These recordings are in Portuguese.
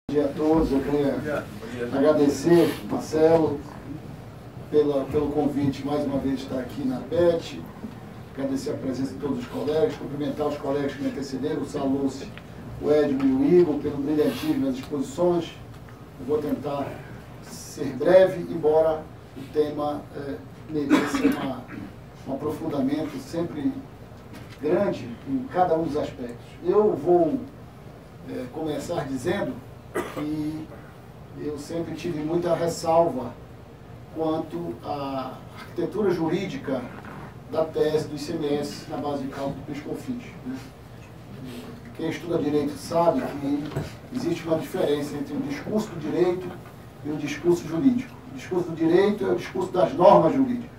dia a todos. Eu queria agradecer, Marcelo, pelo convite mais uma vez de estar aqui na PET, agradecer a presença de todos os colegas, cumprimentar os colegas que me antecederam, o Salúcio, o Edmo e o Igor, pelo brilhantismo nas exposições. Eu vou tentar ser breve, embora o tema mereça um aprofundamento sempre grande em cada um dos aspectos. Eu vou começar dizendo que eu sempre tive muita ressalva quanto à arquitetura jurídica da tese do ICMS na base de cálculo do PIS/COFINS. Quem estuda direito sabe que existe uma diferença entre o discurso do direito e o discurso jurídico. O discurso do direito é o discurso das normas jurídicas.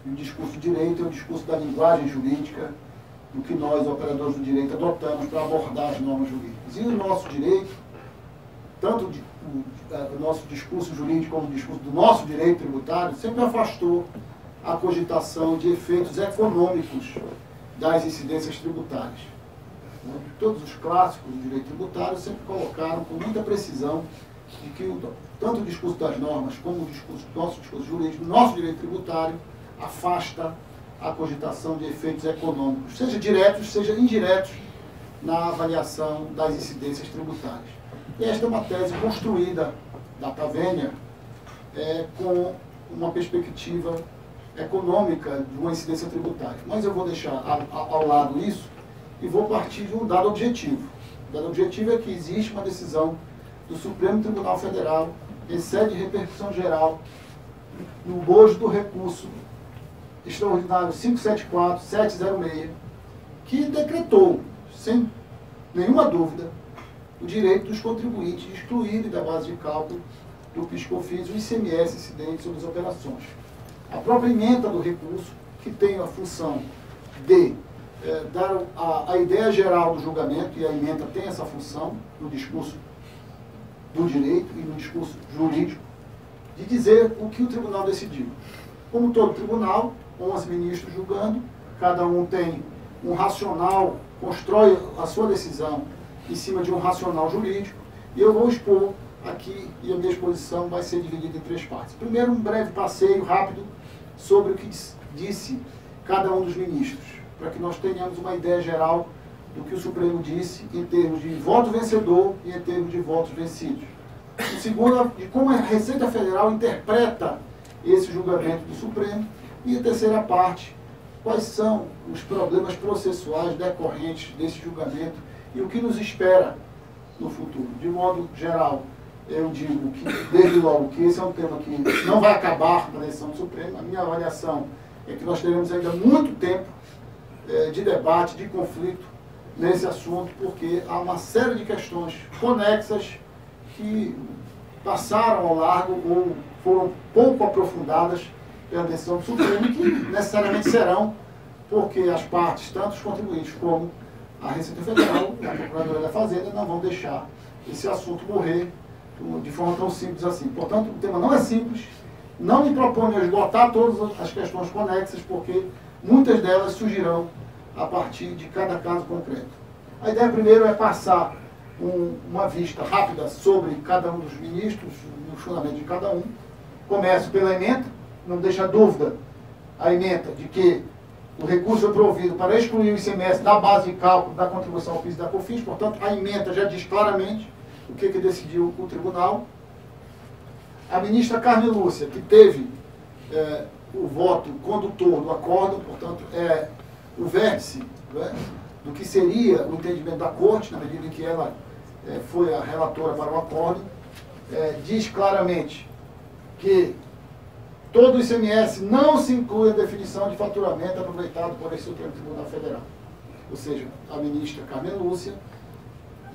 E o discurso do direito é o discurso da linguagem jurídica, do que nós, operadores do direito, adotamos para abordar as normas jurídicas. E o nosso direito, tanto o nosso discurso jurídico como o discurso do nosso direito tributário, sempre afastou a cogitação de efeitos econômicos das incidências tributárias. Todos os clássicos do direito tributário sempre colocaram com muita precisão de que tanto o discurso das normas como o nosso discurso jurídico, o nosso direito tributário, afasta a cogitação de efeitos econômicos, seja diretos, seja indiretos, na avaliação das incidências tributárias. E esta é uma tese construída, data vênia, com uma perspectiva econômica de uma incidência tributária. Mas eu vou deixar ao lado isso e vou partir de um dado objetivo. O dado objetivo é que existe uma decisão do Supremo Tribunal Federal, em sede de repercussão geral, no bojo do recurso extraordinário 574-706, que decretou, sem nenhuma dúvida, o direito dos contribuintes de excluírem da base de cálculo do PIS/COFINS o ICMS incidente sobre as operações. A própria ementa do recurso, que tem a função de dar a ideia geral do julgamento, e a ementa tem essa função no discurso do direito e no discurso jurídico, de dizer o que o tribunal decidiu. Como todo tribunal, 11 ministros julgando, cada um tem um racional, constrói a sua decisão em cima de um racional jurídico, e eu vou expor aqui, e a minha exposição vai ser dividida em 3 partes. Primeiro, um breve passeio rápido sobre o que disse cada um dos ministros, para que nós tenhamos uma ideia geral do que o Supremo disse em termos de voto vencedor e em termos de votos vencidos. O segundo, de como a Receita Federal interpreta esse julgamento do Supremo. E a terceira parte, quais são os problemas processuais decorrentes desse julgamento e o que nos espera no futuro. De modo geral, eu digo que, desde logo, que esse é um tema que não vai acabar na decisão do Supremo. A minha avaliação é que nós teremos ainda muito tempo de debate, de conflito nesse assunto, porque há uma série de questões conexas que passaram ao largo ou foram pouco aprofundadas pela decisão do Supremo, e que necessariamente serão, porque as partes, tanto os contribuintes como a Receita Federal e a Procuradoria da Fazenda, não vão deixar esse assunto morrer de forma tão simples assim. Portanto, o tema não é simples, não me proponho esgotar todas as questões conexas, porque muitas delas surgirão a partir de cada caso concreto. A ideia primeiro é passar uma vista rápida sobre cada um dos ministros, no fundamento de cada um. Começo pela ementa, não deixa dúvida a ementa de que o recurso foi provido para excluir o ICMS da base de cálculo da contribuição ao PIS e da COFINS, portanto, a ementa já diz claramente o que decidiu o tribunal. A ministra Carmen Lúcia, que teve o voto condutor do acórdão, portanto, é o vértice, né, do que seria o entendimento da Corte, na medida em que ela foi a relatora para o acórdão, diz claramente que todo o ICMS não se inclui a definição de faturamento aproveitado por esse Supremo Tribunal Federal. Ou seja, a ministra Carmen Lúcia,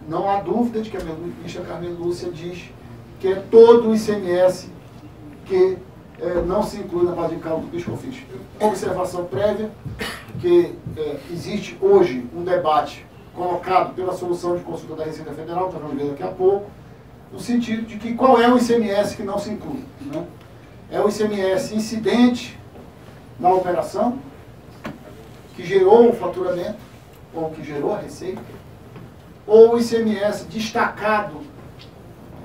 não há dúvida de que a ministra Carmen Lúcia diz que é todo o ICMS que não se inclui na base de cálculo do PIS/COFINS. Observação prévia, que existe hoje um debate colocado pela solução de consulta da Receita Federal, que nós vamos ver daqui a pouco, no sentido de que qual é o ICMS que não se inclui, né? É o ICMS incidente na operação, que gerou o faturamento, ou que gerou a receita, ou o ICMS destacado,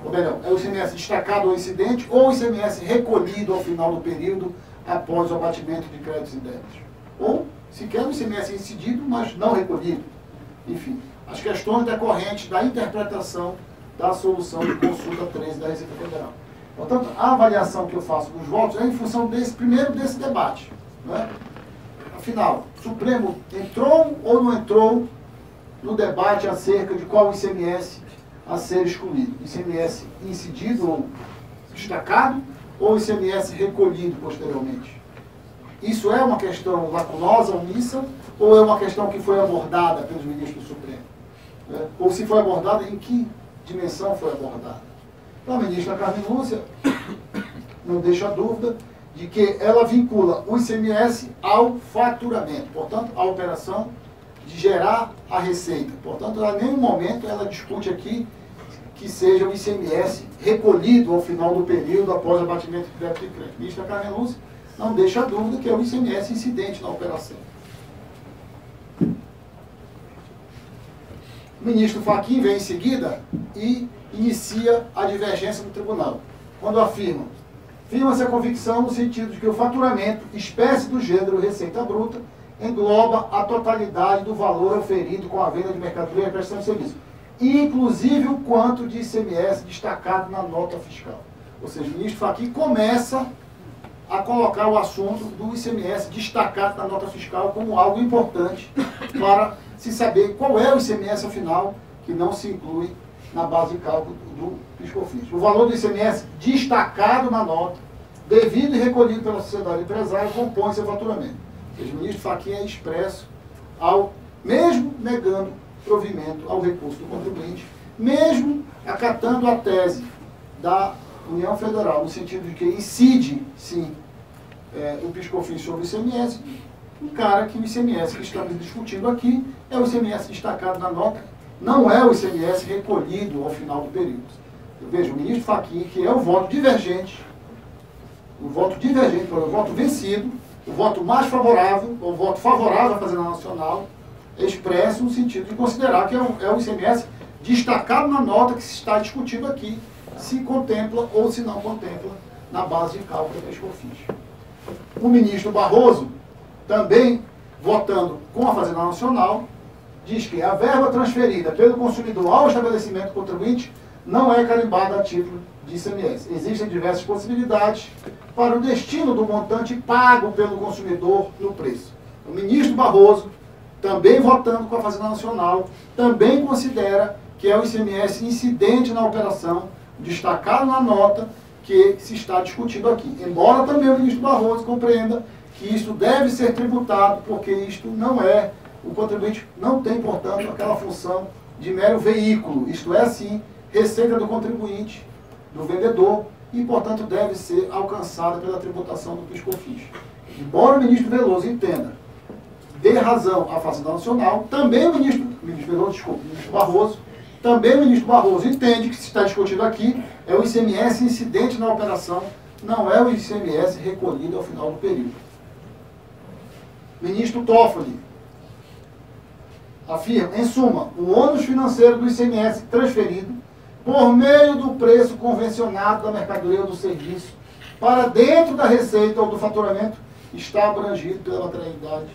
ou melhor, é o ICMS destacado ou incidente, ou o ICMS recolhido ao final do período após o abatimento de créditos e débitos. Ou sequer o ICMS incidido, mas não recolhido. Enfim, as questões decorrentes da interpretação da solução de consulta 13 da Receita Federal. Portanto, a avaliação que eu faço dos votos é em função primeiro desse debate. Né? Afinal, o Supremo entrou ou não entrou no debate acerca de qual ICMS a ser excluído? ICMS incidido ou destacado ou ICMS recolhido posteriormente? Isso é uma questão lacunosa, omissa, ou é uma questão que foi abordada pelos ministros do Supremo? Né? Ou se foi abordada, em que dimensão foi abordada? Então, a ministra Carmen Lúcia não deixa dúvida de que ela vincula o ICMS ao faturamento, portanto, a operação de gerar a receita. Portanto, em nenhum momento ela discute aqui que seja o ICMS recolhido ao final do período após o abatimento de débito de crédito. A ministra Carmen Lúcia não deixa dúvida que é o ICMS incidente na operação. O ministro Fachin vem em seguida e inicia a divergência do tribunal, quando afirma: firma-se a convicção no sentido de que o faturamento, espécie do gênero receita bruta, engloba a totalidade do valor oferido com a venda de mercadoria e prestação de serviço, inclusive o quanto de ICMS destacado na nota fiscal. Ou seja, o ministro Fachin começa a colocar o assunto do ICMS destacado na nota fiscal como algo importante para se saber qual é o ICMS afinal que não se inclui na base de cálculo do PIS/COFINS. O valor do ICMS destacado na nota, devido e recolhido pela sociedade empresária, compõe seu faturamento. Ou seja, o ministro Fachin é expresso mesmo negando provimento ao recurso do contribuinte, mesmo acatando a tese da União Federal, no sentido de que incide, sim, o PIS/COFINS sobre o ICMS, encara que o ICMS que estamos discutindo aqui é o ICMS destacado na nota, não é o ICMS recolhido ao final do período. Eu vejo o ministro Fachin, que é o voto divergente, o voto vencido, o voto mais favorável, o voto favorável à Fazenda Nacional, expresso no sentido de considerar que é o ICMS destacado na nota que se está discutindo aqui, se contempla ou se não contempla na base de cálculo da PIS/COFINS. O ministro Barroso, também votando com a Fazenda Nacional, diz que a verba transferida pelo consumidor ao estabelecimento contribuinte não é carimbada a título de ICMS. Existem diversas possibilidades para o destino do montante pago pelo consumidor no preço. O ministro Barroso, também votando com a Fazenda Nacional, também considera que é o ICMS incidente na operação, destacado na nota que se está discutindo aqui. Embora também o ministro Barroso compreenda que isso deve ser tributado, porque isto não é, o contribuinte não tem, portanto, aquela função de mero veículo. Isto é, sim, receita do contribuinte, do vendedor, e, portanto, deve ser alcançada pela tributação do PIS/COFINS. Embora o ministro Veloso entenda, dê razão à Fazenda Nacional, também o ministro Barroso, também o ministro Barroso entende que se está discutindo aqui é o ICMS incidente na operação, não é o ICMS recolhido ao final do período. Ministro Toffoli afirma, em suma, o ônus financeiro do ICMS transferido por meio do preço convencionado da mercadoria ou do serviço para dentro da receita ou do faturamento está abrangido pela materialidade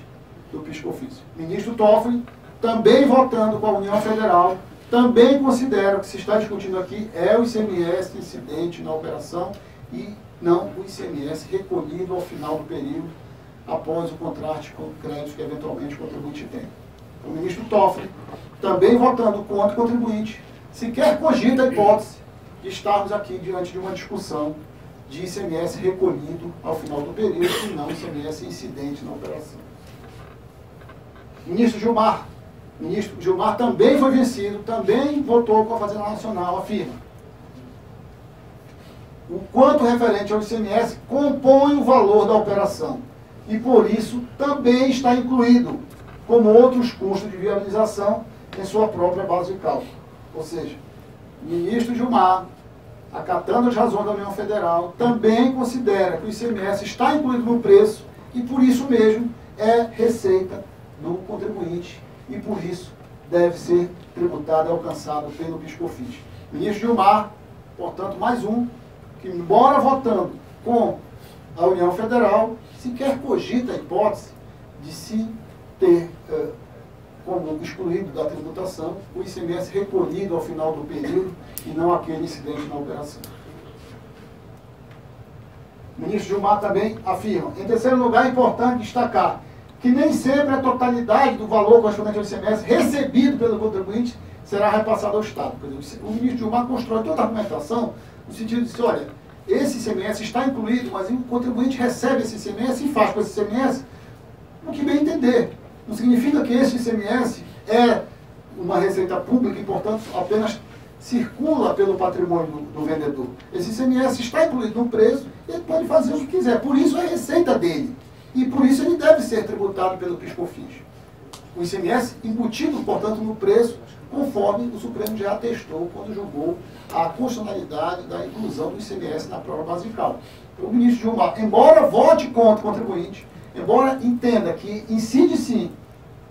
do PIS/COFINS. Ministro Toffoli, também votando com a União Federal, também considera que se está discutindo aqui é o ICMS incidente na operação e não o ICMS recolhido ao final do período após o contrato com créditos que eventualmente o contribuinte tem. O ministro Toffoli, também votando contra o contribuinte, sequer cogita a hipótese de estarmos aqui diante de uma discussão de ICMS recolhido ao final do período e não ICMS incidente na operação. Ministro Gilmar também foi vencido, também votou com a Fazenda Nacional, afirma: o quanto referente ao ICMS compõe o valor da operação e, por isso, também está incluído como outros custos de viabilização em sua própria base de cálculo. Ou seja, o ministro Gilmar, acatando as razões da União Federal, também considera que o ICMS está incluído no preço e, por isso mesmo, é receita do contribuinte e, por isso, deve ser tributado e alcançado pelo PIS/COFINS. Ministro Gilmar, portanto, mais um, que, embora votando com a União Federal, sequer cogita a hipótese de se ter como excluído da tributação o ICMS recolhido ao final do período e não aquele incidente na operação. O ministro Gilmar também afirma: em terceiro lugar, é importante destacar que nem sempre a totalidade do valor correspondente ao ICMS recebido pelo contribuinte será repassado ao Estado. Quer dizer, o ministro Gilmar constrói toda a argumentação no sentido de dizer, olha, esse ICMS está incluído, mas o contribuinte recebe esse ICMS e faz com esse ICMS o que bem entender. Não significa que esse ICMS é uma receita pública e, portanto, apenas circula pelo patrimônio do vendedor. Esse ICMS está incluído no preço e ele pode fazer o que quiser. Por isso é a receita dele. E por isso ele deve ser tributado pelo PIS/COFINS. O ICMS embutido, portanto, no preço, conforme o Supremo já atestou quando julgou a constitucionalidade da inclusão do ICMS na prova basical. O ministro Gilmar, embora vote contra o contribuinte, embora entenda que incide sim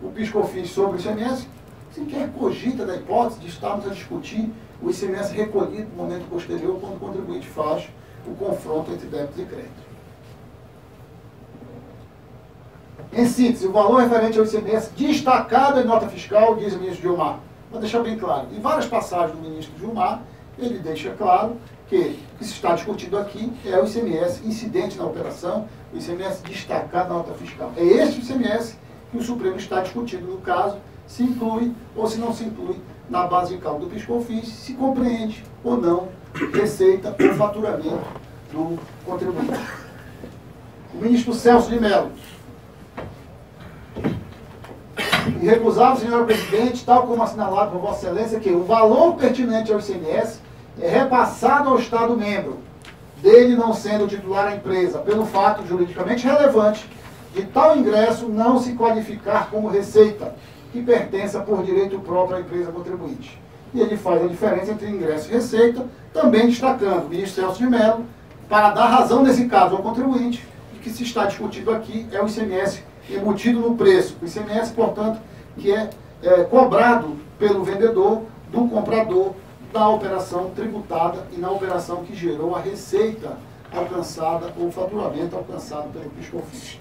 o PIS/COFINS sobre o ICMS, sequer cogita da hipótese de estarmos a discutir o ICMS recolhido no momento posterior, quando o contribuinte faz o confronto entre débitos e créditos. Em síntese, o valor referente ao ICMS destacado em nota fiscal, diz o ministro Gilmar. Vou deixar bem claro, em várias passagens do ministro Gilmar, ele deixa claro que o que se está discutindo aqui é o ICMS incidente na operação, o ICMS destacado na nota fiscal. É este ICMS que o Supremo está discutindo no caso, se inclui ou se não se inclui na basical do PIS/COFINS, se compreende ou não receita ou faturamento do contribuinte. O ministro Celso de Mello. Irrecusável, senhor presidente, tal como assinalado por Vossa Excelência, que o valor pertinente ao ICMS é repassado ao Estado-membro, dele não sendo titular a empresa, pelo fato juridicamente relevante de tal ingresso não se qualificar como receita, que pertença por direito próprio à empresa contribuinte. E ele faz a diferença entre ingresso e receita, também destacando o ministro Celso de Mello, para dar razão nesse caso ao contribuinte, de que se está discutindo aqui é o ICMS embutido no preço. O ICMS, portanto, que é cobrado pelo vendedor, do comprador, na operação tributada e na operação que gerou a receita alcançada ou o faturamento alcançado pelo PIS/COFINS.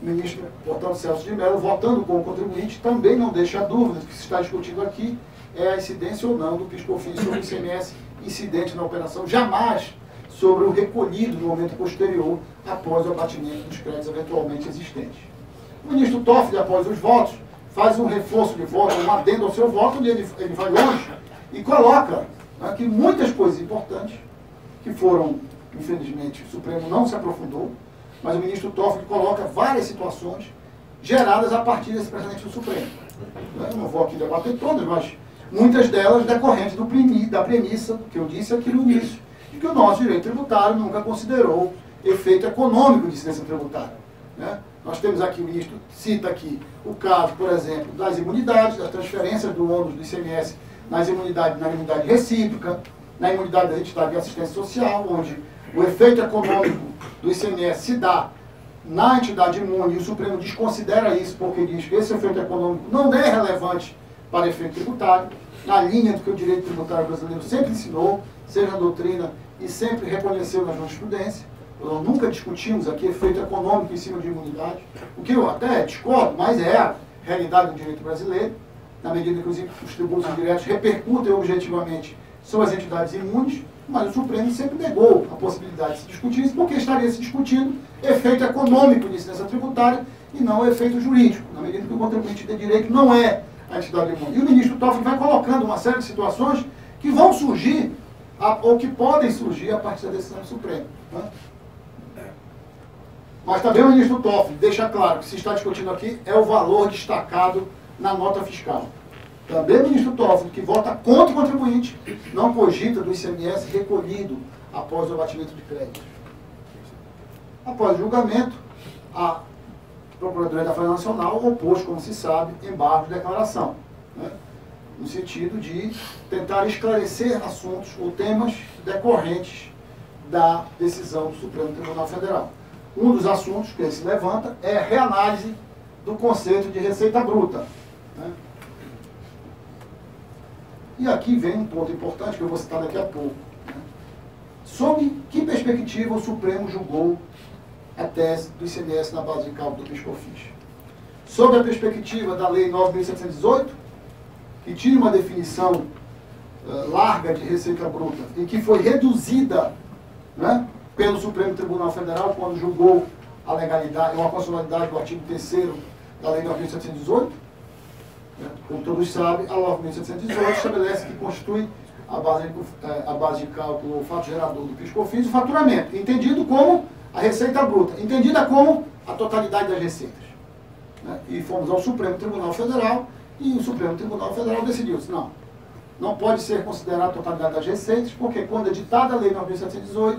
O ministro, portanto, Celso de Mello, votando com o contribuinte, também não deixa dúvida de que se está discutindo aqui é a incidência ou não do PIS/COFINS sobre o ICMS incidente na operação, jamais sobre o recolhido no momento posterior, após o abatimento dos créditos eventualmente existentes. O ministro Toffoli, após os votos, faz um reforço de voto, um adendo ao seu voto, onde ele vai longe e coloca aqui muitas coisas importantes, que foram, infelizmente, o Supremo não se aprofundou, mas o ministro Toffoli coloca várias situações geradas a partir desse precedente do Supremo. Eu não vou aqui debater todas, mas muitas delas decorrentes da premissa, que eu disse aqui no início, de que o nosso direito tributário nunca considerou efeito econômico de incidência tributária. Né? Nós temos aqui, o ministro cita aqui o caso, por exemplo, das imunidades, das transferências do ônus do ICMS na imunidade recíproca, na imunidade da entidade de assistência social, onde o efeito econômico do ICMS se dá na entidade imune e o Supremo desconsidera isso porque diz que esse efeito econômico não é relevante para efeito tributário, na linha do que o direito tributário brasileiro sempre ensinou, seja na doutrina e sempre reconheceu na jurisprudência. Nós nunca discutimos aqui efeito econômico em cima de imunidade, o que eu até discordo, mas é a realidade do direito brasileiro, na medida que os tributos indiretos repercutem objetivamente sobre as entidades imunes, mas o Supremo sempre negou a possibilidade de se discutir isso, porque estaria se discutindo efeito econômico de incidência tributária e não efeito jurídico, na medida que o contribuinte de direito não é a entidade imune. E o ministro Toffoli vai colocando uma série de situações que vão surgir, ou que podem surgir a partir da decisão do Supremo. Né? Mas também o ministro Toffoli deixa claro que se está discutindo aqui é o valor destacado na nota fiscal. Também o ministro Toffoli, que vota contra o contribuinte, não cogita do ICMS recolhido após o abatimento de créditos. Após o julgamento, a Procuradoria da Fazenda Nacional opôs, como se sabe, embargo de declaração, né? No sentido de tentar esclarecer assuntos ou temas decorrentes da decisão do Supremo Tribunal Federal. Um dos assuntos que ele se levanta é a reanálise do conceito de receita bruta. né? E aqui vem um ponto importante que eu vou citar daqui a pouco. Né? Sob que perspectiva o Supremo julgou a tese do ICMS na base de cálculo do PIS/COFINS? Sob a perspectiva da Lei 9.718, que tinha uma definição larga de receita bruta e que foi reduzida, né, pelo Supremo Tribunal Federal quando julgou a legalidade ou a constitucionalidade do artigo 3º da Lei 9.718. Como todos sabem, a 9.718 estabelece que constitui a base de cálculo, o fato gerador do PIS/COFINS, o faturamento, entendido como a receita bruta, entendida como a totalidade das receitas. Né? E fomos ao Supremo Tribunal Federal e o Supremo Tribunal Federal decidiu, não pode ser considerada a totalidade das receitas, porque quando editada a Lei 9.718,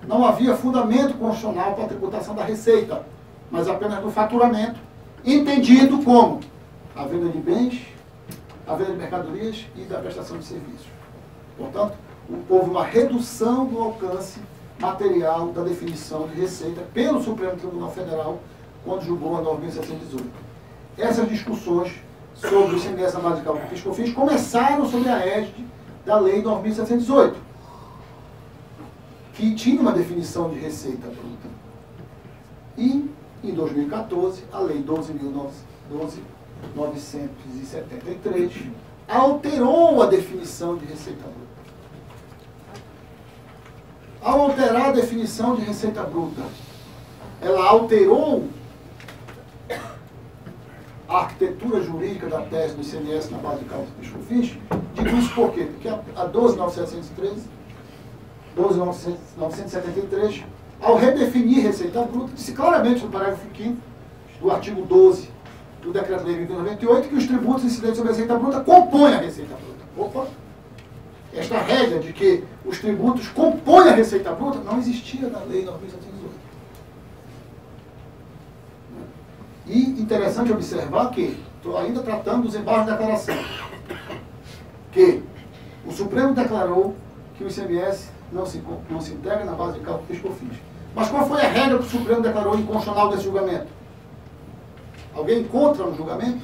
não havia fundamento constitucional para a tributação da receita, mas apenas do faturamento, entendido como a venda de bens, a venda de mercadorias e da prestação de serviços. Portanto, houve uma redução do alcance material da definição de receita pelo Supremo Tribunal Federal quando julgou a 9.718. Essas discussões sobre o ICMS na base de cálculo do PIS/COFINS começaram sob a égide da Lei 9.718, que tinha uma definição de receita bruta. E, em 2014, a Lei 12.973 alterou a definição de receita bruta. Ao alterar a definição de receita bruta, ela alterou a arquitetura jurídica da tese do ICMS na base de cálculo do PIS/COFINS. Digo isso por quê? Porque a 12.973, ao redefinir receita bruta, disse claramente no parágrafo 5º do artigo 12 do Decreto-Lei 2098 que os tributos incidentes sobre a receita bruta compõem a receita bruta. Opa! Esta regra de que os tributos compõem a receita bruta não existia na Lei 9.718. E interessante observar que, estou ainda tratando dos embargos de declaração, que o Supremo declarou que o ICMS não se integra na base de cálculo do PIS/COFINS. Mas qual foi a regra que o Supremo declarou inconstitucional desse julgamento? Alguém encontra no julgamento?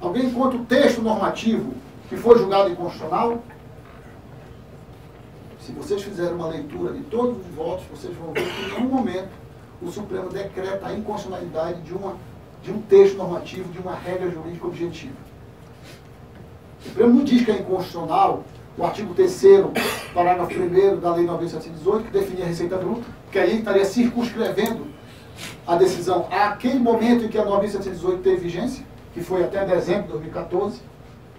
Alguém encontra o texto normativo que foi julgado inconstitucional? Se vocês fizerem uma leitura de todos os votos, vocês vão ver que em nenhum momento o Supremo decreta a inconstitucionalidade de um texto normativo, de uma regra jurídica objetiva. O Supremo não diz que é inconstitucional o artigo 3º, parágrafo 1º da Lei 9.718, que definia a receita bruta, que aí estaria circunscrevendo a decisão àquele momento em que a 9.718 teve vigência, que foi até dezembro de 2014,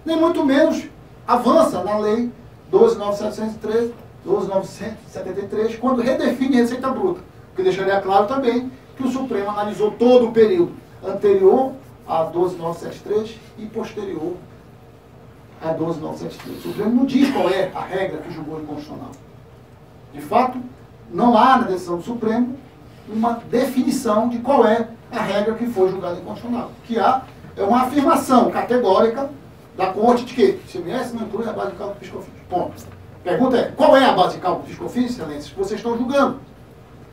nem muito menos avança na Lei 12.973, quando redefine a receita bruta, que deixaria claro também que o Supremo analisou todo o período anterior a 12.973 e posterior a 12.973. O Supremo não diz qual é a regra que julgou inconstitucional. De fato, não há na decisão do Supremo uma definição de qual é a regra que foi julgada inconstitucional. O que há é uma afirmação categórica da Corte de que o ICMS não inclui a base de cálculo do PIS/COFINS. Ponto. Pergunta é, qual é a base de cálculo do PIS/COFINS, excelências, que vocês estão julgando?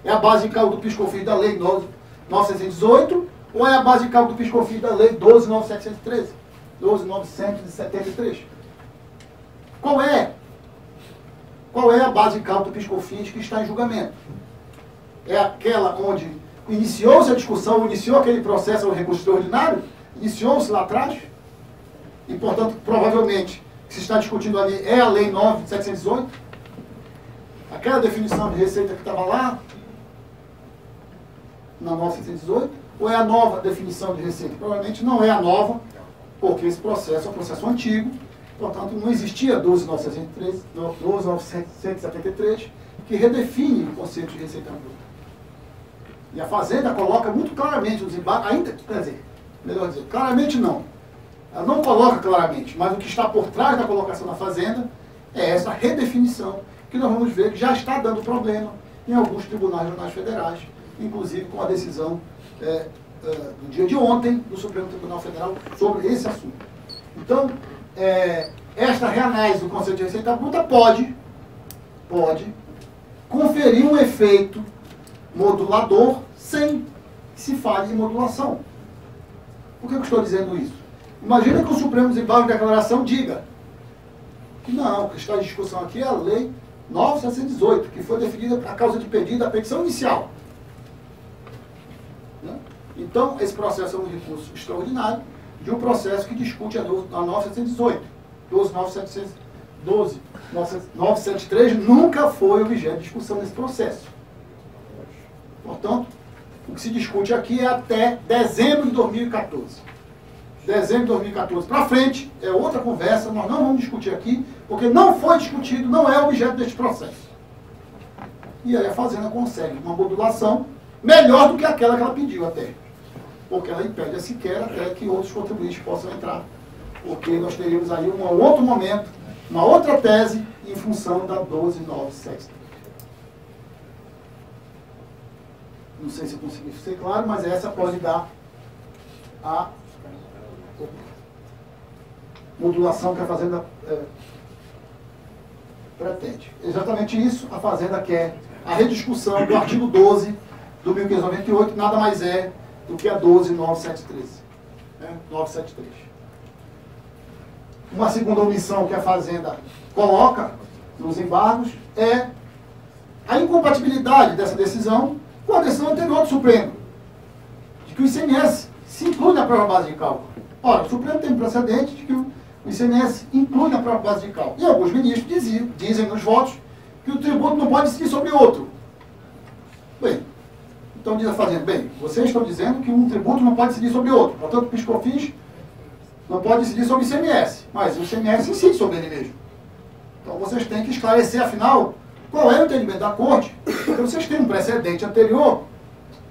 É a base de cálculo do PIS/COFINS da Lei 9.718 ou é a base de cálculo do PIS/COFINS da Lei 12.973? Qual é a base de cálculo do PIS/COFINS que está em julgamento? É aquela onde iniciou-se a discussão, iniciou aquele processo do recurso extraordinário, iniciou-se lá atrás, e, portanto, provavelmente, o que se está discutindo ali é a Lei 9.718, aquela definição de receita que estava lá, na 9.718, ou é a nova definição de receita? Provavelmente não é a nova, porque esse processo é um processo antigo, portanto, não existia 12.973, que redefine o conceito de receita bruta. E a Fazenda coloca muito claramente os embargos, ainda, quer dizer, melhor dizer, claramente não. Ela não coloca claramente, mas o que está por trás da colocação da Fazenda é essa redefinição, que nós vamos ver que já está dando problema em alguns tribunais regionais federais, inclusive com a decisão do dia de ontem do Supremo Tribunal Federal sobre esse assunto. Então, esta reanálise do conceito de receita bruta pode conferir um efeito modulador sem que se fale em modulação. Por que eu estou dizendo isso? Imagina que o Supremo Desembargo de Declaração diga que não, o que está em discussão aqui é a Lei 9.718, que foi definida a causa de pedido da petição inicial. Né? Então, esse processo é um recurso extraordinário de um processo que discute a 9.718. 973 nunca foi objeto de discussão nesse processo. Portanto, o que se discute aqui é até dezembro de 2014. Dezembro de 2014 para frente é outra conversa, nós não vamos discutir aqui, porque não foi discutido, não é objeto deste processo. E aí a Fazenda consegue uma modulação melhor do que aquela que ela pediu até. Porque ela impede sequer até que outros contribuintes possam entrar. Porque nós teríamos aí um outro momento, uma outra tese em função da 12.973. Não sei se eu consegui ser claro, mas essa pode dar a modulação que a Fazenda pretende. Exatamente isso, a Fazenda quer a rediscussão do artigo 12 do 1598, nada mais é do que a 12.973. 973. Uma segunda omissão que a Fazenda coloca nos embargos é a incompatibilidade dessa decisão com a decisão anterior do Supremo, de que o ICMS se inclui na própria base de cálculo. Ora, o Supremo tem um precedente de que o ICMS inclui na própria base de cálculo. E alguns ministros dizem nos votos que o tributo não pode incidir sobre outro. Bem, então diz a Fazenda, bem, vocês estão dizendo que um tributo não pode incidir sobre outro. Portanto, o PIS/COFINS não pode incidir sobre o ICMS, mas o ICMS incide sobre ele mesmo. Então vocês têm que esclarecer, afinal, qual é o entendimento da Corte, porque vocês têm um precedente anterior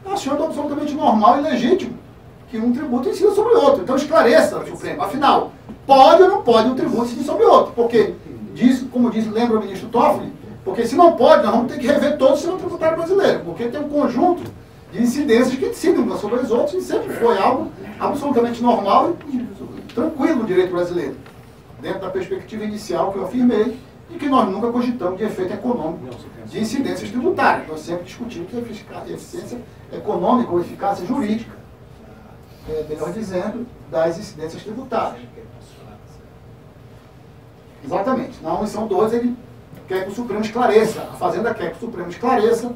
achando absolutamente normal e legítimo que um tributo incida sobre o outro. Então esclareça, o Supremo, afinal, pode ou não pode um tributo incidir sobre o outro? Porque, como disse, lembra o ministro Toffoli, porque se não pode, nós vamos ter que rever todo o sistema tributário brasileiro, porque tem um conjunto de incidências que incidem umas sobre as outras e sempre foi algo absolutamente normal e tranquilo no direito brasileiro, dentro da perspectiva inicial que eu afirmei, e que nós nunca cogitamos de efeito econômico de incidências tributárias. Nós sempre discutimos que a eficiência econômica ou eficácia jurídica, melhor dizendo, das incidências tributárias. Exatamente. Na omissão 12, ele quer que o Supremo esclareça, a Fazenda quer que o Supremo esclareça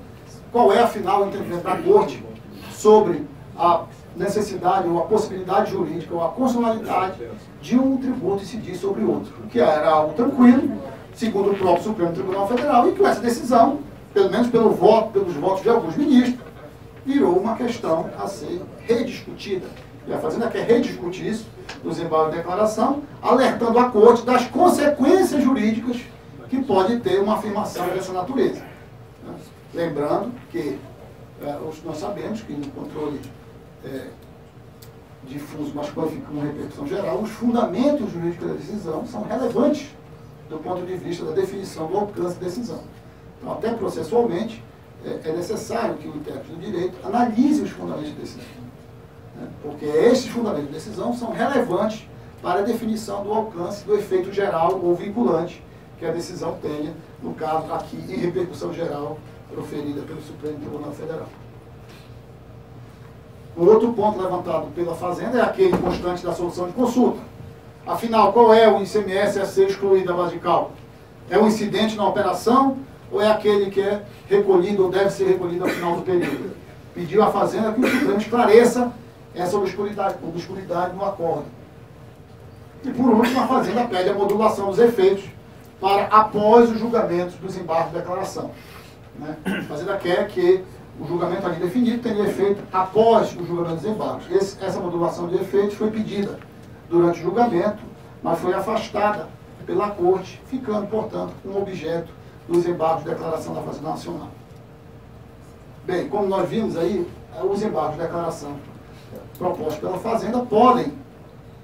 qual é, afinal, o entendimento da Corte sobre a necessidade ou a possibilidade jurídica ou a constitucionalidade de um tributo incidir sobre outro, que era algo tranquilo, segundo o próprio Supremo Tribunal Federal, e que essa decisão, pelo menos pelos votos de alguns ministros, virou uma questão a ser rediscutida. E a Fazenda quer rediscutir isso nos embargos de declaração, alertando a Corte das consequências jurídicas que pode ter uma afirmação dessa natureza. Lembrando que nós sabemos que no controle difuso, mas com repercussão geral, os fundamentos jurídicos da decisão são relevantes do ponto de vista da definição do alcance da decisão. Então, até processualmente, é necessário que o intérprete do direito analise os fundamentos de decisão, né? Porque esses fundamentos de decisão são relevantes para a definição do alcance do efeito geral ou vinculante que a decisão tenha, no caso aqui, em repercussão geral, proferida pelo Supremo Tribunal Federal. Um outro ponto levantado pela Fazenda é aquele constante da solução de consulta. Afinal, qual é o ICMS a ser excluído da base de cálculo? É um incidente na operação ou é aquele que é recolhido ou deve ser recolhido ao final do período? Pediu à Fazenda que o Supremo esclareça essa obscuridade no acordo. E por último, a Fazenda pede a modulação dos efeitos para após os julgamentos dos embargos de declaração. Né? A Fazenda quer que o julgamento ali definido tenha efeito após o julgamento dos embargos. Essa modulação de efeitos foi pedida durante o julgamento, mas foi afastada pela Corte, ficando, portanto, um objeto dos embargos de declaração da Fazenda Nacional. Bem, como nós vimos aí, os embargos de declaração propostos pela Fazenda podem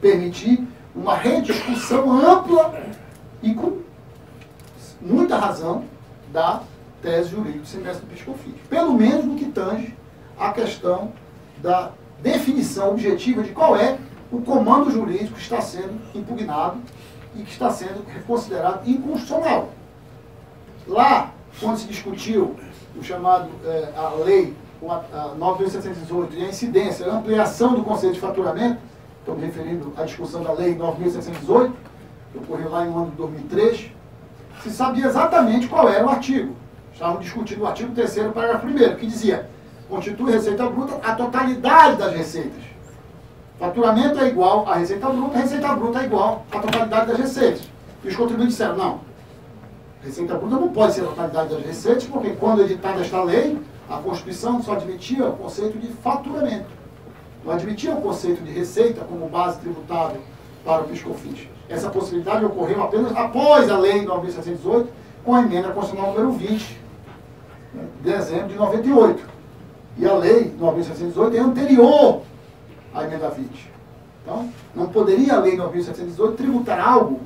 permitir uma rediscussão ampla e com muita razão da tese jurídica do semestre do PIS/COFINS. Pelo menos no que tange a questão da definição objetiva de qual é o comando jurídico que está sendo impugnado e que está sendo considerado inconstitucional. Lá, quando se discutiu o chamado, a lei, a 9.718, e a incidência, a ampliação do conceito de faturamento, estou me referindo à discussão da Lei 9.718, que ocorreu lá no ano de 2003, se sabia exatamente qual era o artigo. Estavam discutindo o artigo 3º, parágrafo 1º, que dizia: constitui receita bruta a totalidade das receitas. Faturamento é igual à receita bruta é igual à totalidade das receitas. E os contribuintes disseram: não, receita bruta não pode ser a totalidade das receitas, porque quando editada esta lei, a Constituição só admitia o conceito de faturamento. Não admitia o conceito de receita como base tributável para o PIS/COFINS. Essa possibilidade ocorreu apenas após a Lei 9.718, com a emenda constitucional número 20, de dezembro de 98. E a Lei 9.718 é anterior à emenda 20. Então, não poderia a Lei 9.718 tributar algo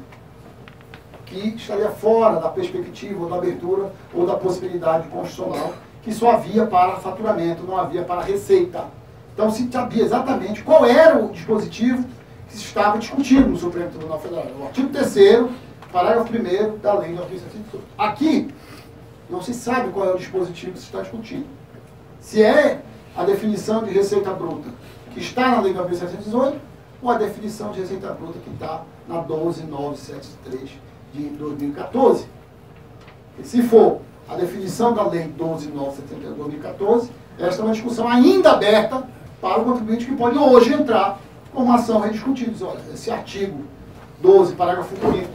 que estaria fora da perspectiva, ou da abertura, ou da possibilidade constitucional, que só havia para faturamento, não havia para receita. Então, se sabia exatamente qual era o dispositivo que se estava discutindo no Supremo Tribunal Federal. O artigo 3º, parágrafo 1º da Lei 9.718. Aqui, não se sabe qual é o dispositivo que se está discutindo. Se é a definição de receita bruta que está na Lei 9.718, ou a definição de receita bruta que está na 12.973 de 2014. E se for a definição da Lei 12.973 de 2014, esta é uma discussão ainda aberta para o contribuinte que pode hoje entrar com uma ação rediscutida. Diz: olha, esse artigo 12, parágrafo 5º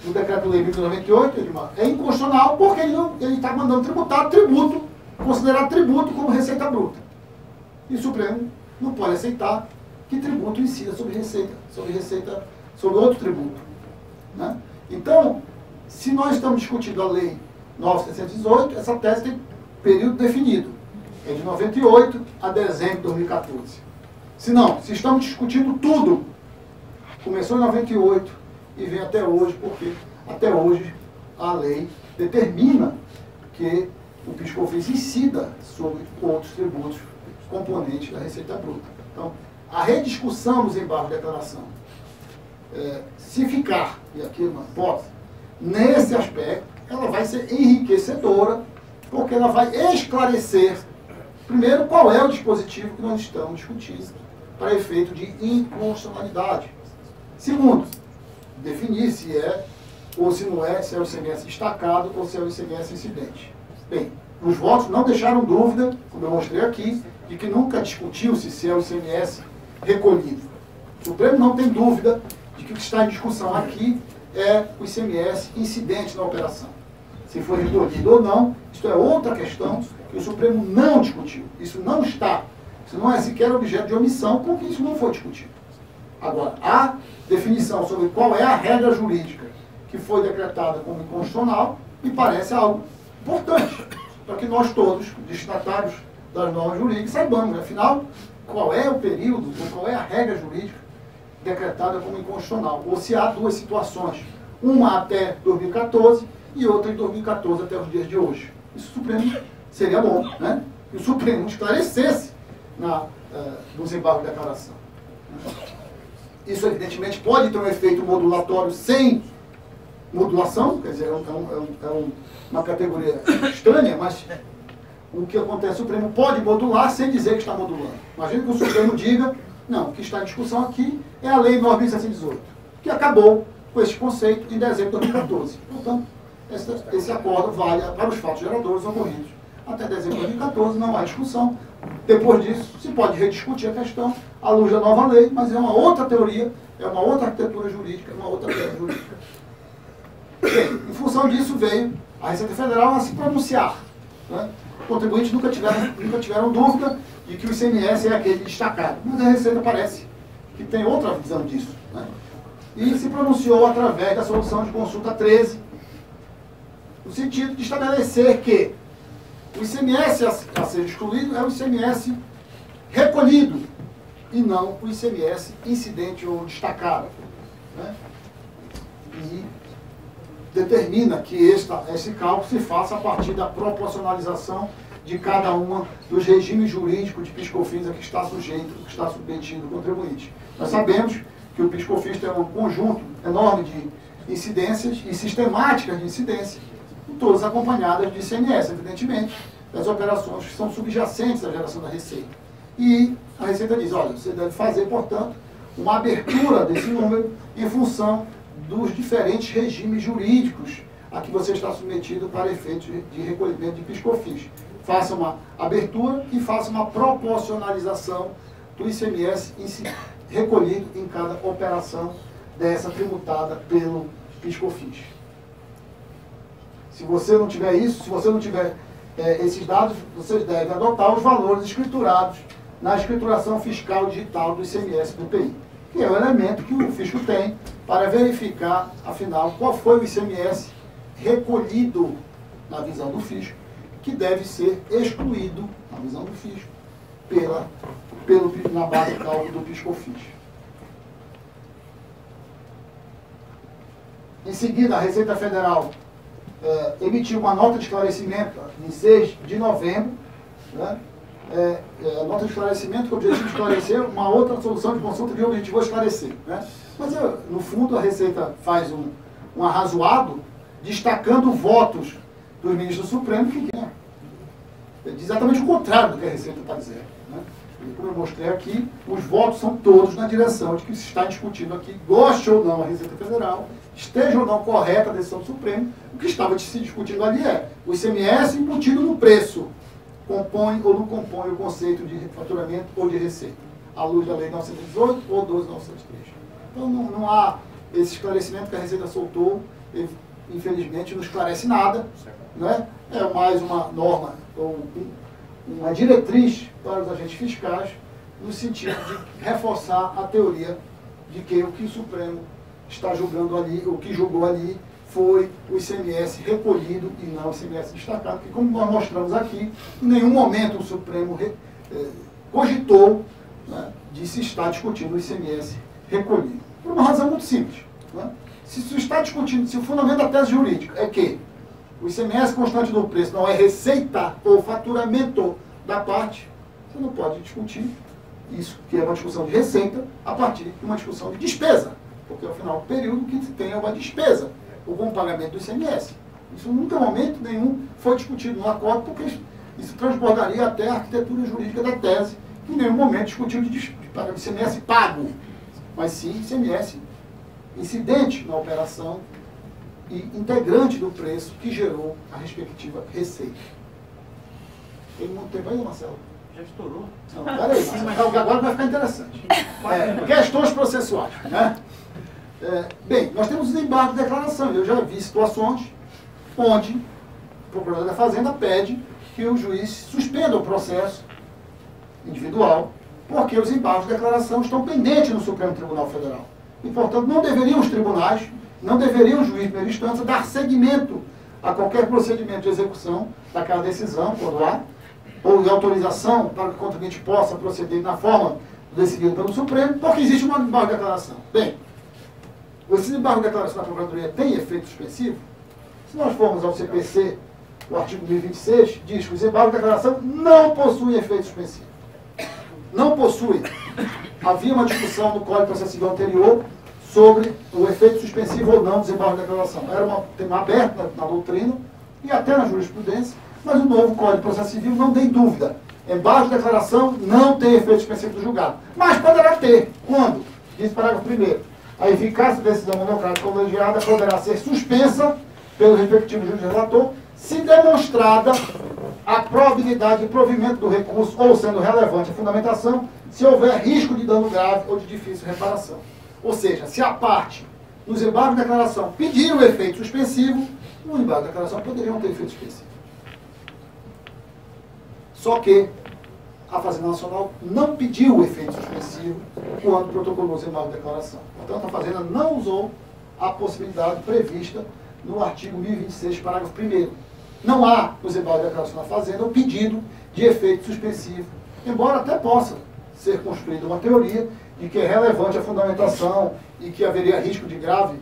do Decreto-Lei 1098 é inconstitucional porque ele está mandando tributar tributo, considerar tributo como receita bruta. E o Supremo não pode aceitar que tributo incida sobre sobre outro tributo. Né? Então, se nós estamos discutindo a Lei 9.718, essa tese tem período definido. É de 98 a dezembro de 2014. Se não, se estamos discutindo tudo, começou em 98 e vem até hoje, porque até hoje a lei determina que o PIS/COFINS incida sobre outros tributos componentes da receita bruta. Então, a rediscussão dos embargos de declaração, se ficar, e aqui é uma hipótese, nesse aspecto, ela vai ser enriquecedora, porque ela vai esclarecer, primeiro, qual é o dispositivo que nós estamos discutindo para efeito de inconstitucionalidade. Segundo, definir se é ou se não é, se é o ICMS destacado ou se é o ICMS incidente. Bem, os votos não deixaram dúvida, como eu mostrei aqui, de que nunca discutiu-se se é o ICMS recolhido. O Supremo não tem dúvida de que o que está em discussão aqui é o ICMS incidente na operação. Se foi recolhido ou não, isso é outra questão que o Supremo não discutiu. Isso não está, isso não é sequer objeto de omissão, porque isso não foi discutido. Agora, a definição sobre qual é a regra jurídica que foi decretada como inconstitucional me parece algo importante, para que nós todos, destinatários das normas jurídicas, saibamos, afinal, qual é o período, ou qual é a regra jurídica decretada como inconstitucional, ou se há duas situações, uma até 2014 e outra em 2014 até os dias de hoje. Isso o Supremo seria bom, né? Que o Supremo esclarecesse nos embargos de declaração. Isso, evidentemente, pode ter um efeito modulatório sem modulação, quer dizer, uma categoria estranha, mas o que acontece, o Supremo pode modular sem dizer que está modulando. Imagina que o Supremo diga: não, o que está em discussão aqui é a Lei 9.718, que acabou com esse conceito em dezembro de 2014. Portanto, esse acordo vale para os fatos geradores ocorridos. Até dezembro de 2014 não há discussão. Depois disso, se pode rediscutir a questão à luz da nova lei, mas é uma outra teoria, é uma outra arquitetura jurídica, é uma outra teoria jurídica. Bem, em função disso veio a Receita Federal a se pronunciar. Né? Os contribuintes nunca tiveram dúvida de que o ICMS é aquele destacado, mas a Receita parece que tem outra visão disso. Né? E se pronunciou através da solução de consulta 13, no sentido de estabelecer que o ICMS a ser excluído é o ICMS recolhido e não o ICMS incidente ou destacado. Né? E determina que esse cálculo se faça a partir da proporcionalização de cada uma dos regimes jurídicos de PIS/COFINS a que está sujeito, que está submetido o contribuinte. Nós sabemos que o PIS/COFINS tem um conjunto enorme de incidências e sistemáticas de incidência, todas acompanhadas de ICMS, evidentemente, das operações que são subjacentes à geração da receita. E a Receita diz, olha, você deve fazer, portanto, uma abertura desse número em função dos diferentes regimes jurídicos a que você está submetido para efeitos de recolhimento de PIS/COFINS. Faça uma abertura e faça uma proporcionalização do ICMS recolhido em cada operação dessa tributada pelo PIS/COFINS. Se você não tiver isso, se você não tiver esses dados, você deve adotar os valores escriturados na escrituração fiscal digital do ICMS do PI, que é o elemento que o fisco tem para verificar, afinal, qual foi o ICMS recolhido na visão do fisco, que deve ser excluído, na visão do fisco, na base de cálculo do PIS/COFINS. Em seguida, a Receita Federal emitiu uma nota de esclarecimento em 6 de novembro, né? A nota de esclarecimento com o objetivo de esclarecer uma outra solução de consulta que o objetivo é esclarecer. Né? Mas, no fundo, a Receita faz um arrazoado, destacando votos dos ministros do Supremo, que diz exatamente o contrário do que a Receita está dizendo. Né? E, como eu mostrei aqui, os votos são todos na direção de que se está discutindo aqui, goste ou não a Receita Federal, esteja ou não correta a decisão do Supremo, o que estava se discutindo ali é o ICMS embutido no preço, compõe ou não compõe o conceito de faturamento ou de receita, à luz da Lei 918 ou 12903. Então não há esse esclarecimento que a Receita soltou, infelizmente não esclarece nada, né? É mais uma norma ou uma diretriz para os agentes fiscais no sentido de reforçar a teoria de que o que o Supremo está julgando ali, o que julgou ali, foi o ICMS recolhido e não o ICMS destacado, porque como nós mostramos aqui, em nenhum momento o Supremo cogitou, né, de se estar discutindo o ICMS recolhido. Por uma razão muito simples. Né? Se está discutindo, se o fundamento da tese jurídica é que o ICMS constante do preço não é receita ou faturamento da parte, você não pode discutir isso, que é uma discussão de receita, a partir de uma discussão de despesa, porque ao final do período que se tem é uma despesa, o pagamento do ICMS. Isso nunca, em momento nenhum, foi discutido no acordo, porque isso transbordaria até a arquitetura jurídica da tese, que em nenhum momento discutiu de ICMS pago, mas sim ICMS incidente na operação e integrante do preço que gerou a respectiva receita. Tem muito tempo aí, Marcelo? Já estourou. Não, peraí, Marcelo, agora vai ficar interessante. Questões processuais, né? Bem, nós temos os embargos de declaração. Eu já vi situações onde o procurador da Fazenda pede que o juiz suspenda o processo individual, porque os embargos de declaração estão pendentes no Supremo Tribunal Federal. E, portanto, não deveriam os tribunais, não deveriam os juízes de primeira instância dar seguimento a qualquer procedimento de execução daquela decisão, quando há, ou de autorização para que o contribuinte possa proceder na forma decidida pelo Supremo, porque existe um embargo de declaração. Bem, esse embargo de declaração da Procuradoria tem efeito suspensivo? Se nós formos ao CPC, o artigo 1026 diz que os embargos de declaração não possuem efeito suspensivo. Não possuem. Havia uma discussão no Código de Processo Civil anterior sobre o efeito suspensivo ou não dos embargos de declaração. Era um tema aberto na doutrina e até na jurisprudência, mas o novo Código de Processo Civil não tem dúvida. Embargo de declaração não tem efeito suspensivo do julgado. Mas poderá ter. Quando? Diz o parágrafo 1º. A eficácia da decisão monocrática colegiada poderá ser suspensa pelo respectivo juiz relator se demonstrada a probabilidade de provimento do recurso ou sendo relevante a fundamentação, se houver risco de dano grave ou de difícil reparação. Ou seja, se a parte nos embargos de declaração pedir o efeito suspensivo, no embargo de declaração poderiam ter efeito suspensivo. Só que a Fazenda Nacional não pediu o efeito suspensivo quando protocolou os embargos de declaração. Portanto, a Fazenda não usou a possibilidade prevista no artigo 1026, parágrafo 1º. Não há nos embargos de declaração da Fazenda o pedido de efeito suspensivo, embora até possa ser construída uma teoria de que é relevante a fundamentação e que haveria risco de grave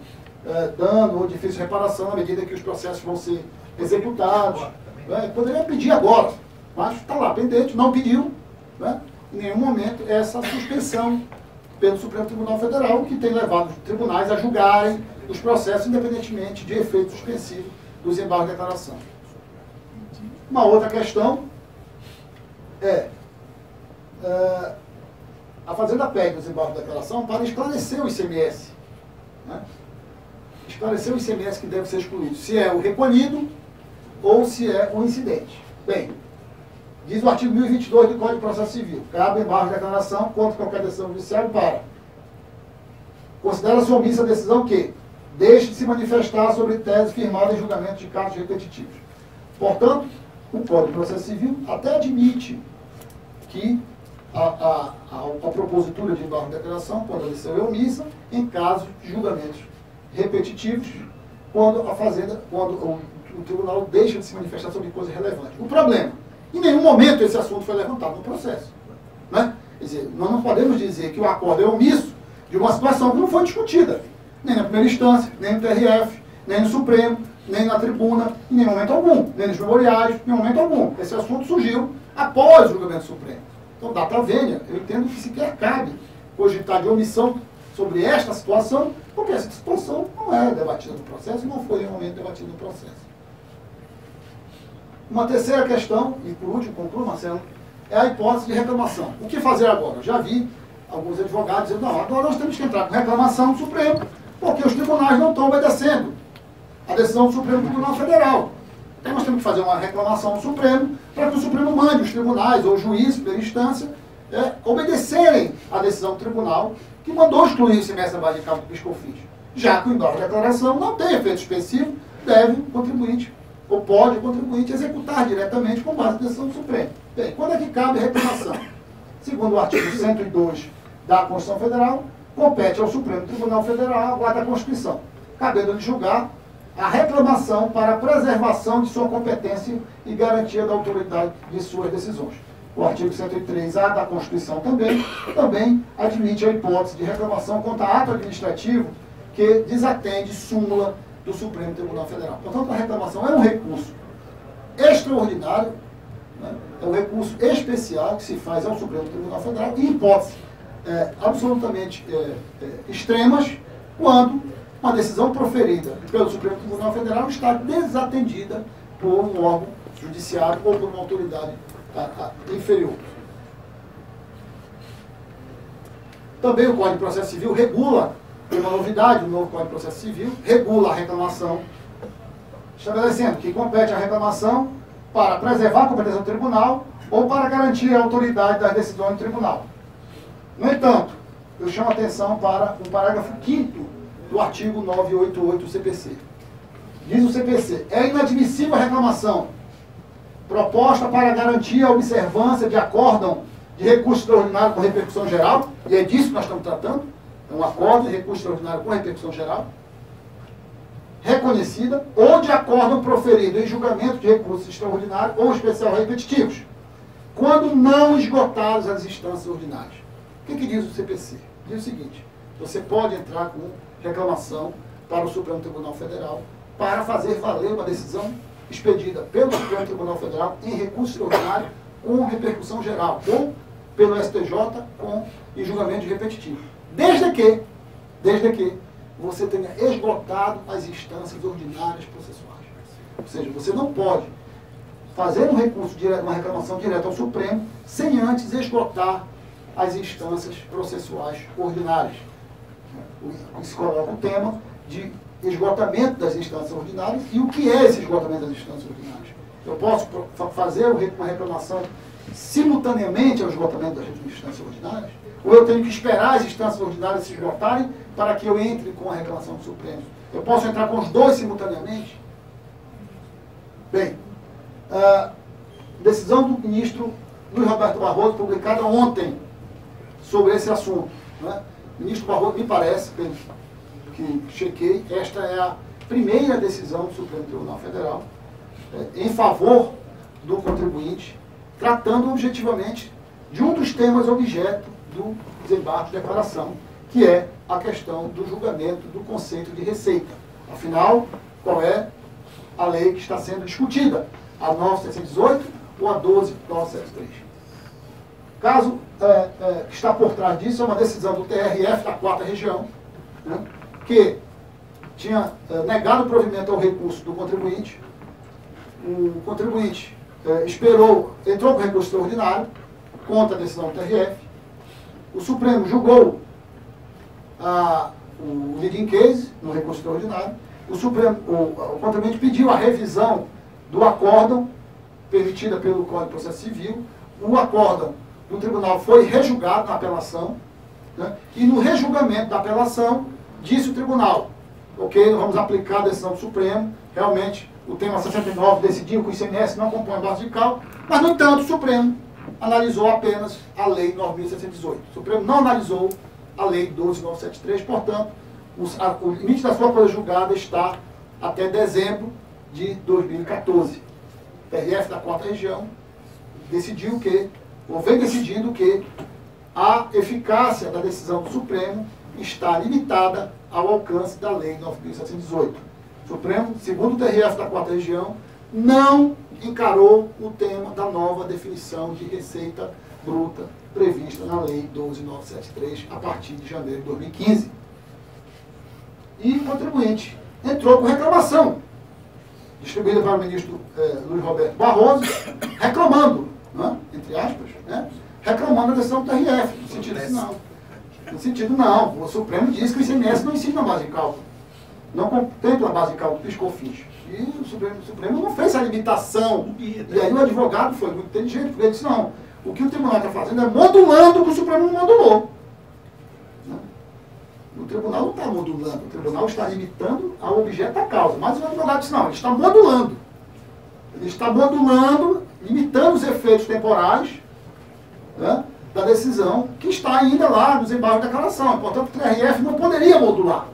dano ou difícil reparação à medida que os processos vão ser executados. Poderia pedir agora, mas está lá, pendente, não pediu, né, em nenhum momento, essa suspensão pelo Supremo Tribunal Federal, que tem levado os tribunais a julgarem os processos independentemente de efeito suspensivo dos embargos de declaração. Uma outra questão é a Fazenda pede o desembarque da declaração para esclarecer o ICMS. Né? Esclarecer o ICMS que deve ser excluído, se é o recolhido ou se é o incidente. Bem, diz o artigo 1022 do Código de Processo Civil, cabe embargo de declaração contra qualquer decisão judiciária para: considera-se omissa a decisão que deixe de se manifestar sobre tese firmada em julgamento de casos repetitivos. Portanto, o Código de Processo Civil até admite que a propositura de embargo de declaração, quando a decisão é omissa, em casos de julgamentos repetitivos, quando o tribunal deixa de se manifestar sobre coisa relevante. O problema, em nenhum momento esse assunto foi levantado no processo. Né? Quer dizer, nós não podemos dizer que o acordo é omisso de uma situação que não foi discutida, nem na primeira instância, nem no TRF, nem no Supremo, nem na tribuna, em nenhum momento algum, nem nos memoriais, em nenhum momento algum. Esse assunto surgiu após o julgamento supremo. Então, data vênia, eu entendo que sequer cabe cogitar de omissão sobre esta situação, porque essa situação não é debatida no processo e não foi em nenhum momento debatida no processo. Uma terceira questão, e por último, concluo, Marcelo, é a hipótese de reclamação. O que fazer agora? Eu já vi alguns advogados dizendo: não, agora nós temos que entrar com reclamação no Supremo, porque os tribunais não estão obedecendo a decisão do Supremo Tribunal Federal. Então nós temos que fazer uma reclamação no Supremo para que o Supremo mande os tribunais ou os juízes, primeira instância, obedecerem à decisão do tribunal que mandou excluir o ICMS da base de cálculo do PIS/COFINS. Já que o embargo de declaração não tem efeito específico, deve o contribuinte, ou pode o contribuinte, executar diretamente com base na decisão do Supremo. Bem, quando é que cabe a reclamação? Segundo o artigo 102 da Constituição Federal, compete ao Supremo Tribunal Federal a guarda da Constituição, cabendo-lhe julgar a reclamação para a preservação de sua competência e garantia da autoridade de suas decisões. O artigo 103-A da Constituição também admite a hipótese de reclamação contra ato administrativo que desatende súmula do Supremo Tribunal Federal. Portanto, a reclamação é um recurso extraordinário, né? É um recurso especial que se faz ao Supremo Tribunal Federal em hipóteses absolutamente extremas, quando uma decisão proferida pelo Supremo Tribunal Federal está desatendida por um órgão judiciário ou por uma autoridade inferior. Também o Código de Processo Civil regula, tem uma novidade, o novo Código de Processo Civil regula a reclamação, estabelecendo que compete a reclamação para preservar a competência do tribunal ou para garantir a autoridade das decisões do tribunal. No entanto, eu chamo a atenção para o parágrafo 5º do artigo 988 do CPC. Diz o CPC: é inadmissível a reclamação proposta para garantir a observância de acórdão de recurso extraordinário com repercussão geral, e é disso que nós estamos tratando, é um acórdão de recurso extraordinário com repercussão geral, reconhecida, ou de acórdão proferido em julgamento de recursos extraordinários ou especial repetitivos, quando não esgotadas as instâncias ordinárias. O que diz o CPC? Diz o seguinte: você pode entrar com reclamação para o Supremo Tribunal Federal para fazer valer uma decisão expedida pelo Supremo Tribunal Federal em recurso extraordinário com repercussão geral, ou pelo STJ em julgamento repetitivo. Desde que você tenha esgotado as instâncias ordinárias processuais. Ou seja, você não pode fazer um recurso direto, uma reclamação direta ao Supremo, sem antes esgotar as instâncias processuais ordinárias. Isso coloca o tema de esgotamento das instâncias ordinárias. E o que é esse esgotamento das instâncias ordinárias? Eu posso fazer uma reclamação simultaneamente ao esgotamento das instâncias ordinárias? Ou eu tenho que esperar as instâncias ordinárias se esgotarem para que eu entre com a reclamação do Supremo? Eu posso entrar com os dois simultaneamente? Bem, decisão do ministro Luiz Roberto Barroso, publicada ontem, sobre esse assunto. Né? O ministro Barroso, me parece, pelo que chequei, esta é a primeira decisão do Supremo Tribunal Federal em favor do contribuinte, tratando objetivamente de um dos temas objeto do desembarque de declaração, que é a questão do julgamento do conceito de receita. Afinal, qual é a lei que está sendo discutida? A 9.718 ou a 12.973? Caso que está por trás disso é uma decisão do TRF da 4ª Região, né, que tinha negado o provimento ao recurso do contribuinte. O contribuinte entrou com recurso extraordinário, contra a decisão do TRF. O Supremo julgou o leading case, no recurso extraordinário. O contribuinte pediu a revisão do acórdão, permitida pelo Código de Processo Civil. O acórdão do tribunal foi rejulgado na apelação, né? E no rejulgamento da apelação, disse o tribunal, ok, nós vamos aplicar a decisão do Supremo, realmente o tema 69 decidiu que o ICMS não compõe a base de cálculo, mas, no entanto, o Supremo analisou apenas a Lei 9.718. O Supremo não analisou a Lei 12.973, portanto, o limite da sua coisa julgada está até dezembro de 2014. O TRF da 4ª Região decidiu que, ou vem decidindo que, a eficácia da decisão do Supremo está limitada ao alcance da Lei 9.718. O Supremo, segundo o TRF da 4ª Região, não encarou o tema da nova definição de receita bruta prevista na Lei 12.973 a partir de janeiro de 2015. E o contribuinte entrou com reclamação, distribuída para o ministro Luiz Roberto Barroso, reclamando, né, entre aspas, né, reclamando a decisão do TRF, no sentido assim, não. No sentido, não, o Supremo diz que o ICMS não ensina a base de cálculo, não contempla a base de cálculo PIS/COFINS. E o Supremo não fez essa limitação. E aí o advogado foi muito inteligente, porque ele disse, não, o que o tribunal está fazendo é modulando o que o Supremo não modulou. O tribunal não está modulando, o tribunal está limitando ao objeto da causa. Mas o advogado disse, não, ele está modulando. Ele está modulando, limitando os efeitos temporais, né, da decisão que está ainda lá nos embargos de declaração. Portanto, o TRF não poderia modular.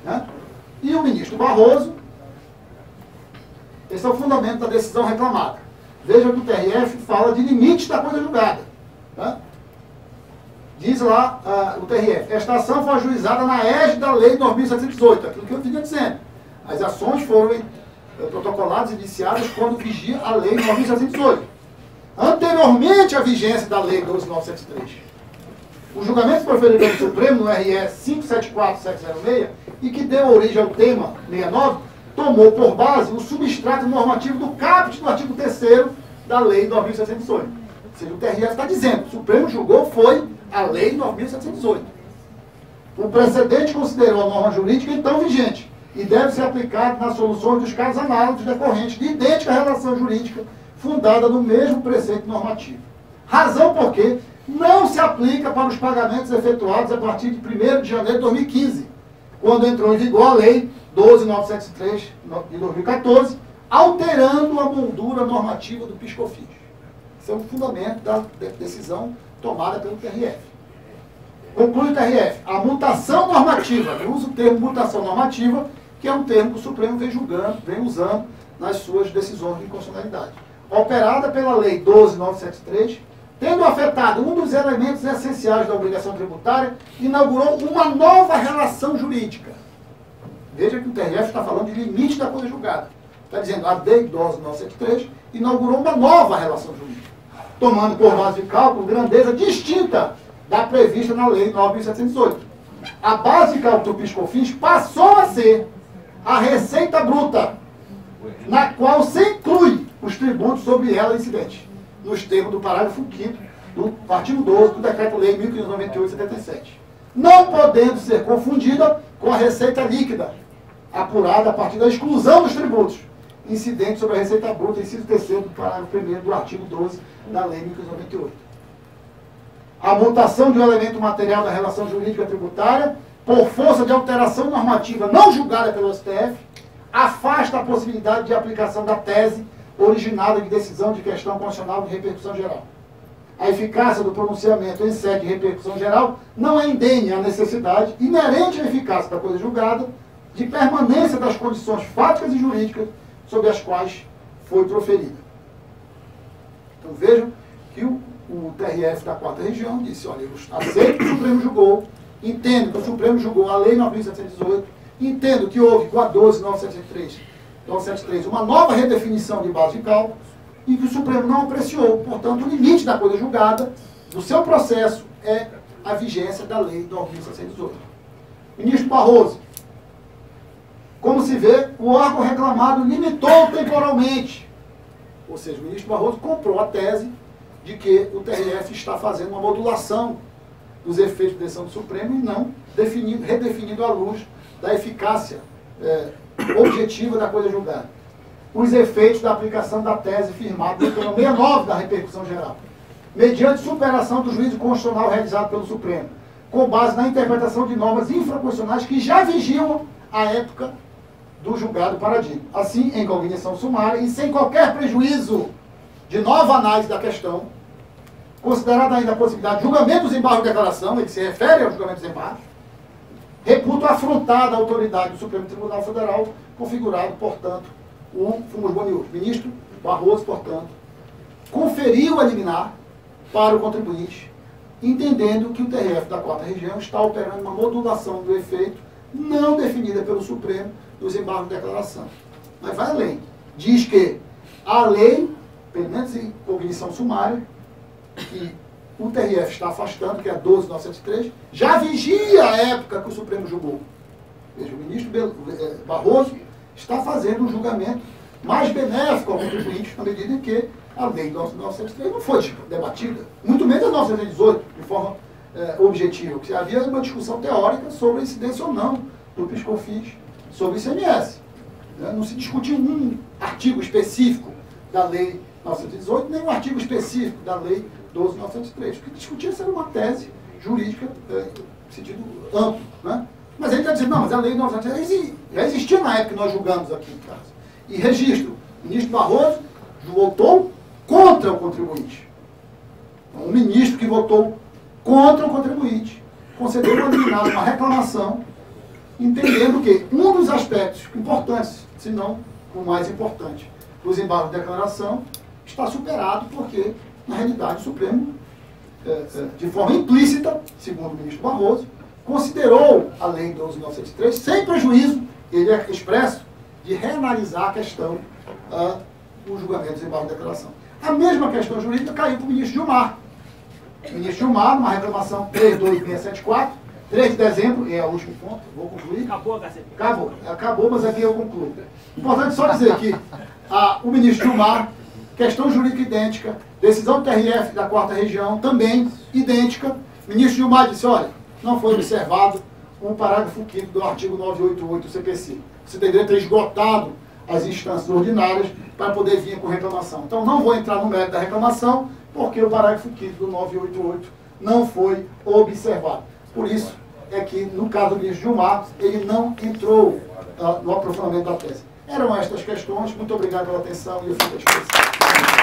Né? E o ministro Barroso, esse é o fundamento da decisão reclamada. Veja que o TRF fala de limites da coisa julgada. Né? Diz lá o TRF, esta ação foi ajuizada na égide da Lei 9.718, aquilo que eu vinha dizendo. As ações foram protocoladas e iniciadas quando vigia a Lei 9.718. Anteriormente à vigência da Lei 12.973. O julgamento proferido pelo Supremo no RE 574706 e que deu origem ao tema 69, tomou por base o substrato normativo do caput do artigo 3º da Lei 9.718. Ou seja, o TRF está dizendo, o Supremo julgou foi a Lei 9.718. O precedente considerou a norma jurídica então vigente e deve ser aplicado nas soluções dos casos análogos decorrentes de idêntica relação jurídica fundada no mesmo preceito normativo. Razão porque não se aplica para os pagamentos efetuados a partir de 1º de janeiro de 2015, quando entrou em vigor a Lei 12.973 de 2014, alterando a moldura normativa do PIS/COFINS. Esse é o fundamento da decisão tomada pelo TRF. Conclui o TRF, a mutação normativa, eu uso o termo mutação normativa, que é um termo que o Supremo vem usando nas suas decisões de inconstitucionalidade. Operada pela Lei 12.973, tendo afetado um dos elementos essenciais da obrigação tributária, inaugurou uma nova relação jurídica. Veja que o TRF está falando de limite da coisa julgada. Está dizendo, a Lei 12.973 inaugurou uma nova relação jurídica, tomando por base de cálculo grandeza distinta da prevista na Lei 9.718. A base de cálculo do PIS/COFINS passou a ser a receita bruta, na qual se inclui os tributos sobre ela incidentes, nos termos do parágrafo 5º do artigo 12 do Decreto-Lei 1598/77, não podendo ser confundida com a receita líquida, apurada a partir da exclusão dos tributos incidentes sobre a receita bruta, inciso 3º do parágrafo 1º do artigo 12 da Lei 1598. A mutação de um elemento material da relação jurídica tributária, por força de alteração normativa não julgada pelo STF, afasta a possibilidade de aplicação da tese originada de decisão de questão constitucional de repercussão geral. A eficácia do pronunciamento em sede de repercussão geral não é indene à necessidade, inerente à eficácia da coisa julgada, de permanência das condições fáticas e jurídicas sobre as quais foi proferida. Então vejam que o TRF da 4ª Região disse, olha, eu aceito que o Supremo julgou, entendo que o Supremo julgou a Lei 9.718, entendo que houve com a 12.973 uma nova redefinição de base de cálculo e que o Supremo não apreciou. Portanto, o limite da coisa julgada, do seu processo, é a vigência da Lei 9.718. Ministro Barroso, como se vê, o órgão reclamado limitou temporalmente. Ou seja, o ministro Barroso comprou a tese de que o TRF está fazendo uma modulação dos efeitos da decisão do Supremo e não redefinindo à luz da eficácia objetiva da coisa julgada os efeitos da aplicação da tese firmada no plano 69 da repercussão geral, mediante superação do juízo constitucional realizado pelo Supremo, com base na interpretação de normas infraconstitucionais que já vigiam a época do julgado paradigma. Assim, em cognição sumária e sem qualquer prejuízo de nova análise da questão, considerada ainda a possibilidade de julgamento dos embargos de declaração, ele se refere ao julgamento dos embargos, reputo afrontada a autoridade do Supremo Tribunal Federal, configurado, portanto, o Fumus Bonius. Ministro Barroso, portanto, conferiu a liminar para o contribuinte, entendendo que o TRF da 4ª Região está operando uma modulação do efeito não definida pelo Supremo dos embargos de declaração. Mas vai além. Diz que a lei, pelo menos em cognição sumária, que o TRF está afastando, que é a 12.903, já vigia a época que o Supremo julgou. Veja, o ministro Barroso está fazendo um julgamento mais benéfico ao contribuinte, na medida em que a lei 903 não foi debatida, muito menos a 918, de forma objetiva, porque havia uma discussão teórica sobre a incidência ou não do PIS/COFINS sobre o ICMS. Não se discutiu um artigo específico da lei 918, nem um artigo específico da lei 12.903. O que discutia era uma tese jurídica em sentido amplo. Né? Mas ele está dizendo, não, mas a lei 903 já existia na época que nós julgamos aqui em casa. E registro, o ministro Barroso votou contra o contribuinte. Um ministro que votou contra o contribuinte concedeu uma liminar, uma reclamação, entendendo que um dos aspectos importantes, se não o mais importante, dos embargos de declaração, está superado porque, na realidade, o Supremo, de forma implícita, segundo o ministro Barroso, considerou a lei 12.903 sem prejuízo, ele é expresso, de reanalisar a questão do julgamento dos embargos de declaração. A mesma questão jurídica caiu para o ministro Gilmar. O ministro Gilmar, numa reclamação 32674, 3 de dezembro, é o último ponto, vou concluir. Acabou a HCP. Acabou, mas aqui eu concluo. Importante só dizer que o ministro Gilmar, questão jurídica idêntica, decisão do TRF da 4ª Região, também idêntica. O ministro Gilmar disse, olha, não foi observado o parágrafo 5º do artigo 988 do CPC. Você deveria ter esgotado as instâncias ordinárias para poder vir com reclamação. Então, não vou entrar no mérito da reclamação, porque o parágrafo 5º do 988 não foi observado. Por isso é que, no caso do ministro Gilmar, ele não entrou no aprofundamento da tese. Eram estas questões. Muito obrigado pela atenção e eu fico à disposição.